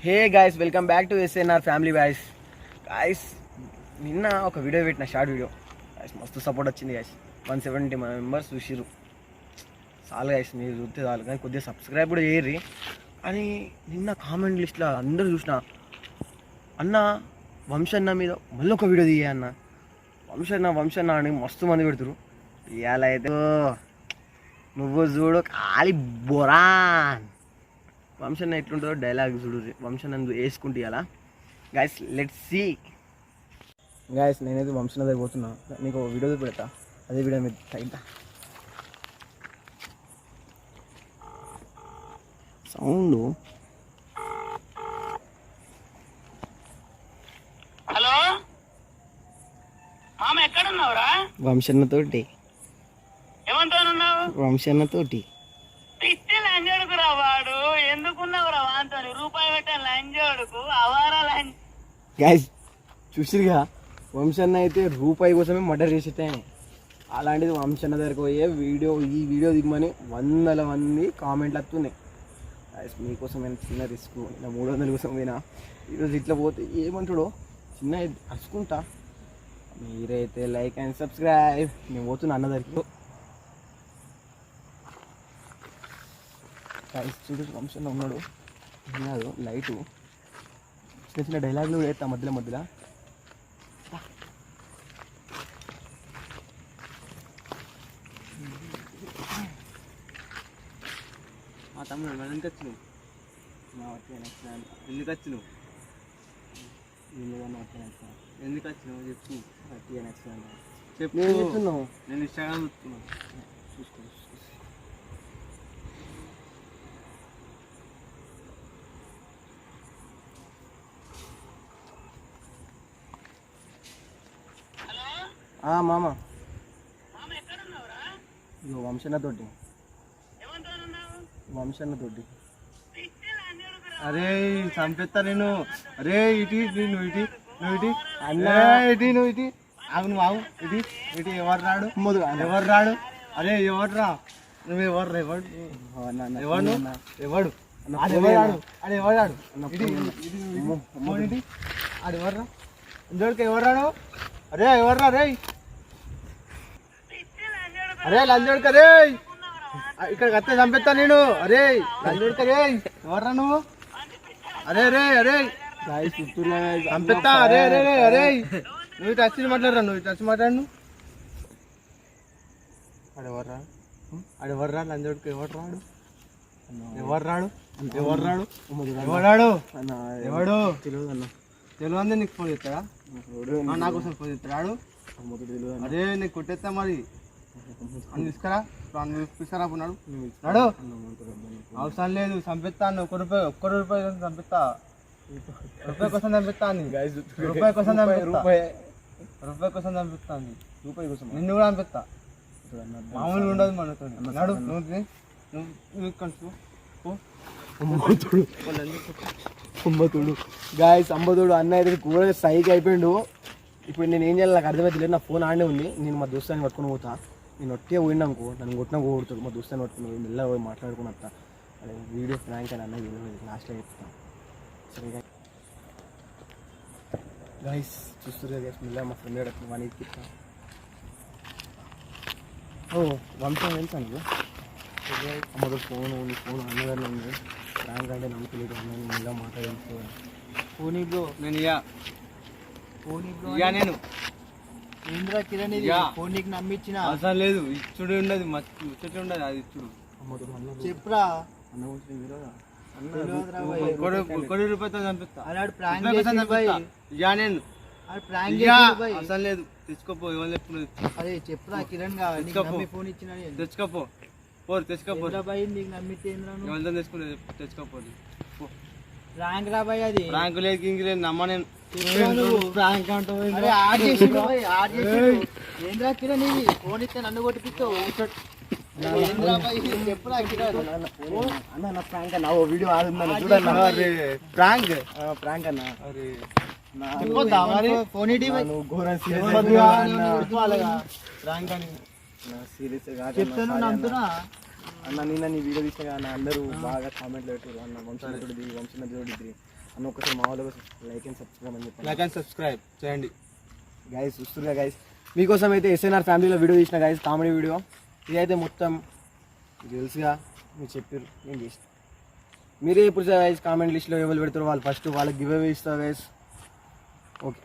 Hey guys, welcome back to SNR family guys. Guys నిన్న ఒక video పెట్టిన, short video guys. మస్తు support వచ్చింది గాయస్. 170 మెంబర్స్ చూసిర్రు. చాలు గాయస్, మీరు చూస్తే చాలు. కానీ కొద్దిగా సబ్స్క్రైబ్ కూడా చేయర్రి. అని నిన్న కామెంట్ లిస్ట్లో అందరూ చూసిన, అన్న వంశన్న మీద మళ్ళీ ఒక వీడియో తీయ అన్న, వంశన్న అని మస్తు మంది పెడుతురు. ఇవాళ అయితే నువ్వు చూడు ఖాళీ బొరాన్. వంశన్న ఎట్లుంటుందో డైలాగ్ చూడు. వంశన్న వేసుకుంటే అలా గాయస్. Let's see guys. నేనైతే వంశన్న దగ్గర పోతున్నా, నీకు వీడియో పెడతా. అదే వీడియో మీద తగ్గుతా సౌండ్. హలో మామ, ఎక్కడున్నావురా? వంశన్నతోటి. ఏమంటానున్నావు? వంశన్నతోటి. పిచ్చి లంజోడుకురా వాడు. ఎందుకున్నావురా వాంతో? రూపాయి పెట్టాను లంజోడుకు, అవారా లంజ. గాయస్ చూసిరుగా, వంశన్న అయితే రూపాయి కోసమే మర్డర్ చేసేట. అలాంటిది వంశన్న దగ్గరకు పోయే ఈ వీడియో దిగమని 100 మంది కామెంట్లు వస్తున్నాయి. గాయస్ మీకోసం నేను చిన్న రిస్క్, నా 300 కోసం పోయినా. ఈరోజు ఇట్లా పోతే ఏమంటాడో చిన్న అరుచుకుంటా. మీరైతే లైక్ అండ్ సబ్స్క్రైబ్. నేను పోతున్నా అన్న దగ్గరికి. గాయస్ చూడు, వంశన్న ఉన్నాడు. కాదు లైటు, చిన్న చిన్న డైలాగులు కూడా వేస్తా మధ్యలో. మా తమ్ముడు ఎందుకు వచ్చినావు? ఎందుకు వచ్చినావు? ఎందుకు వచ్చినావు చెప్పు. చెప్పు. చెప్తున్నావు. నేను ఇష్టంగా చూస్తున్నాను. చూసుకో. మామ ఇగో వంశన్నతోటి. అరే చంపేస్తా నేను. అరే ఇటీ నువ్వు ఇటీ అన్నా, ఇటీ నువ్వు ఇటీ ఆగు, నువ్వు ఆగు. ఇటీ ఎవరు రాడు? ఎవరు రాడు? అరే ఎవరు రా? నువ్వు ఎవరు రా? ఎవడు అది ఎవరు రాడు? అది ఎవరు రా? ఇందులోకి ఎవరు రాడు? అరే ఎవరు రా? అరే లంజోడుక రే, ఇక్కడ కత్తే చంపేస్తా నేను. అరే లంజోడుక రే, ఎవర్రా నువ్వు? అరే చంపేస్తా. అరే నువ్వు టచ్ మాట్లాడరా? మాట్లాడు. ఆడెవర్రా లంజోడుక? ఎవరు రాడు? తెలియదు నీకు ఫోన్ చేస్తాడా? నా కోసం ఫోన్ చేస్తాడు. అరే నీకు కొట్టేస్తా మరి. తీసుకురా తీసుకురాకున్నాడు. నాడు అవసరం లేదు, చంపిస్తాను. ఒక్క రూపాయి చంపిస్తా. రూపాయి కోసం చంపిస్తాను. రూపాయి కోసం చంపిస్తాను. నిన్ను కూడా చంపిస్తా. మామూలుగా ఉండదు మనతో. నాడు అంబతుడు గాయస్. అంబతుడు అన్న అయితే కూడా సైకి అయిపోయిండు. ఇప్పుడు నేను ఏం చేయాలి నాకు అర్థమైతే. నా ఫోన్ ఆడే ఉంది. నేను మా దోస్తాన్ని పట్టుకుని పోతా. నేను ఒట్టే పోయినానుకో నన్ను కొట్టినా కొడుతాడు. మా దోస్తాన్ని పట్టుకుని పోయి మెల్లగా పోయి మాట్లాడుకుని వస్తా. అదే వీడియో ఫ్రాంక్ అని అన్న లాస్ట్లో చెప్తాను. సరే గాయస్ చూస్తారు గాయస్. మెల్లగా మా ఫ్రెండ్ అక్కడ వాని ఇప్పిస్తా. వంశం తెలుసా నీకు? అమ్మతో ఫోన్ అన్నగారిలో ఉంది. ఫ్రాంక్ అంటే నమ్మకలేదు. అన్న మెల్లగా మాట్లాడాను. పోనీ బ్రో, నేను నేను ఏంద్రా కిరణ్, ఫోన్ నీకు నమ్మించిన అవసరం లేదు. ఇచ్చుడు ఉండదు, ముచ్చట ఉండదు. అది ఇచ్చుడు చెప్పురా. కోటి రూపాయలతో చంపిస్తా. అవసరం లేదు, తెచ్చుకోపో. ఎవరు చెప్పుడు? అదే చెప్పురా కిరణ్, ఫోన్ ఇచ్చిన తెచ్చుకోపో. తెచ్చుకోపో. నీకు నమ్మితే ఎవరితో తెచ్చుకుంటే తెచ్చుకోపో. ర్యాంక్ రా బాయ్. అది ర్యాంక్ లేదు గింగ్ లేదు, నమ్మ నేను. ప్రాంక్ అంటావు. ఏంద్రా కిరణ్, ఇది ఫోన్ ఇస్తే నన్ను కొట్టిపిస్తావు. చెప్పురా కిరణ్. అన్న నా ప్రాంక్ అన్న వీడియో ఆడుందన్న చూడన్నా. ప్రాంక్ అన్న. ఫోన్ ఇటీ ప్రాంక్ అని చెప్తాను, నమ్ముతున్నా. అన్న నిన్న నీ వీడియో తీసిన అన్న అందరూ బాగా కామెంట్లు పెట్టారు అన్న వంశనది అన్న ఒకసారి మా వాళ్ళ కోసం లైక్ అండ్ సబ్స్క్రైబ్ అని చెప్పాను. లైక్ అండ్ సబ్స్క్రైబ్ చేయండి గైస్. చూస్తున్నా గైస్, మీకోసం అయితే ఎస్ఎన్ఆర్ ఫ్యామిలీలో వీడియో తీసిన గైస్, కామెడీ వీడియో. ఇదైతే మొత్తం తెలుసుగా మీరు చెప్పారు, నేను చేసిన. మీరే ఇప్పుడు గైస్ కామెంట్ లిస్ట్లో ఎవరు పెడతారో వాళ్ళు ఫస్ట్ వాళ్ళకి గివ్ అవే ఇస్తారు గైస్. ఓకే.